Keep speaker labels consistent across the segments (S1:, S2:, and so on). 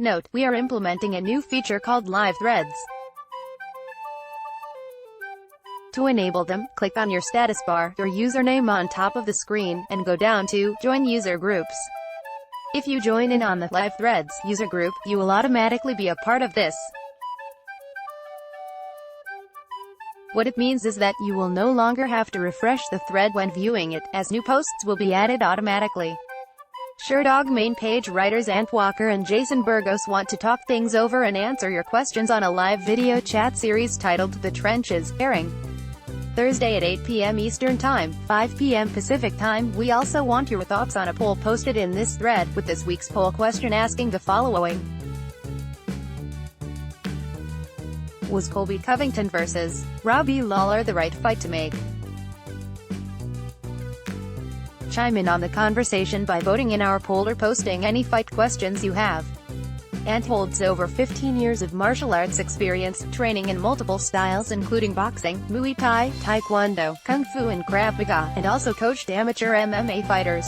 S1: note, we are implementing a new feature called Live Threads. To enable them, click on your status bar, your username on top of the screen, and go down to Join User Groups. If you join in on the Live Threads user group, you will automatically be a part of this. What it means is that you will no longer have to refresh the thread when viewing it, as new posts will be added automatically. Sherdog Main Page writers Ant Walker and Jason Burgos want to talk things over and answer your questions on a live video chat series titled The Trenches, airing Thursday at 8 p.m. Eastern Time, 5 p.m. Pacific Time. We also want your thoughts on a poll posted in this thread, with this week's poll question asking the following. Was Colby Covington vs. Robbie Lawler the right fight to make? Chime in on the conversation by voting in our poll or posting any fight questions you have. Ant holds over 15 years of martial arts experience, training in multiple styles including boxing, Muay Thai, Taekwondo, Kung Fu and Krav Maga, and also coached amateur MMA fighters.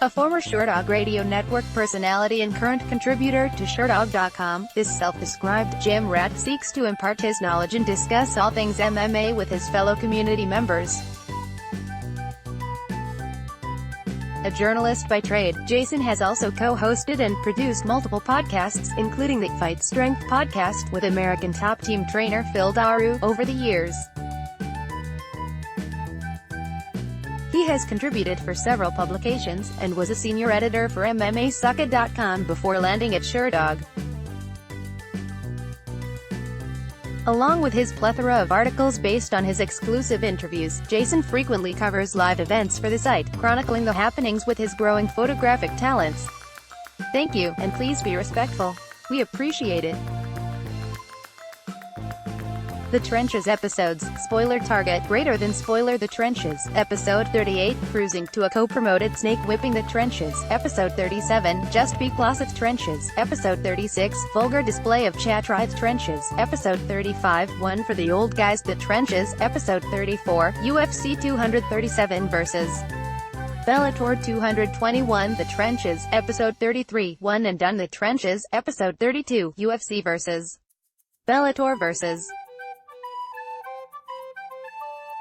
S1: A former Sherdog Radio Network personality and current contributor to Sherdog.com, this self-described gym rat seeks to impart his knowledge and discuss all things MMA with his fellow community members. A journalist by trade, Jason has also co-hosted and produced multiple podcasts, including the Fight Strength podcast with American top team trainer Phil Daru, over the years. He has contributed for several publications, and was a senior editor for MMAsucka.com before landing at Sherdog. Along with his plethora of articles based on his exclusive interviews, Jason frequently covers live events for the site, chronicling the happenings with his growing photographic talents. Thank you, and please be respectful. We appreciate it. The Trenches episodes, spoiler target, greater than spoiler The Trenches, episode 38, cruising to a co-promoted snake whipping The Trenches, episode 37, just be closet Trenches, episode 36, vulgar display of chat-right Trenches, episode 35, one for the old guys The Trenches, episode 34, UFC 237 vs. Bellator 221 The Trenches, episode 33, one and done The Trenches, episode 32, UFC vs. Bellator vs.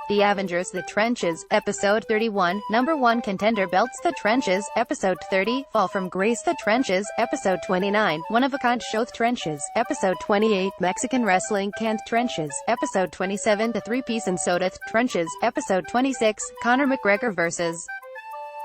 S1: The Avengers The Trenches, episode 31, number 1 contender belts The Trenches, episode 30, fall from grace The Trenches, episode 29, one-of-a-kind show The Trenches, episode 28, Mexican wrestling canned Trenches, episode 27, The Three-Piece and Soda The Trenches, episode 26, Conor McGregor vs.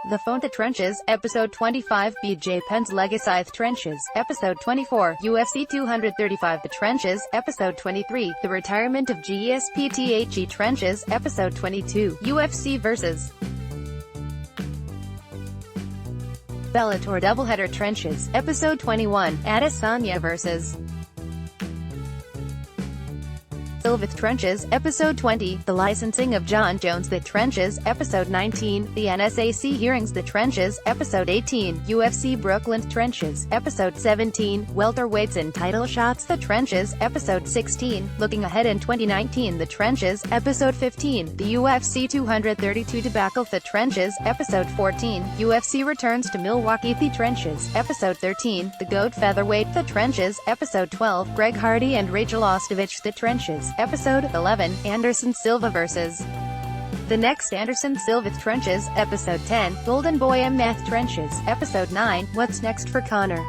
S1: The Phone The Trenches, episode 25, BJ Penn's Legacy The Trenches, episode 24, UFC 235 The Trenches, episode 23, The Retirement of GSPTHE Trenches, episode 22, UFC vs. Bellator Doubleheader Trenches, episode 21, Adesanya vs. Silva The Trenches, episode 20, The Licensing of John Jones The Trenches, episode 19, The NSAC Hearings The Trenches, episode 18, UFC Brooklyn The Trenches, episode 17, Welterweights and Title Shots The Trenches, episode 16, Looking Ahead in 2019 The Trenches, episode 15, The UFC 232 Debacle The Trenches, episode 14, UFC Returns to Milwaukee The Trenches, episode 13, The GOAT Featherweight The Trenches, episode 12, Greg Hardy and Rachel Ostovich The Trenches, episode 11, Anderson Silva vs. The Next Anderson Silva The Trenches, episode 10, Golden Boy MF Trenches, episode 9, What's Next for Conor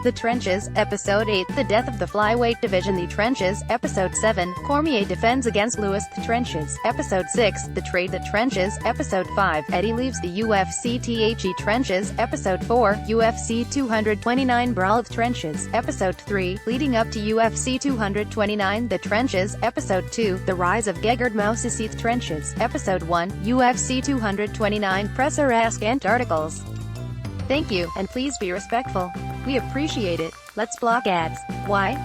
S1: The Trenches, episode 8, The Death of the Flyweight Division The Trenches, episode 7, Cormier defends against Lewis The Trenches, episode 6, The Trade The Trenches, episode 5, Eddie leaves the UFC THE Trenches, episode 4, UFC 229 Brawl The Trenches, episode 3, leading up to UFC 229 The Trenches, episode 2, The Rise of Gegard Mousesi The Trenches, episode 1, UFC 229 Presser Ask Ant articles. Thank you, and please be respectful. We appreciate it. Let's block ads. Why?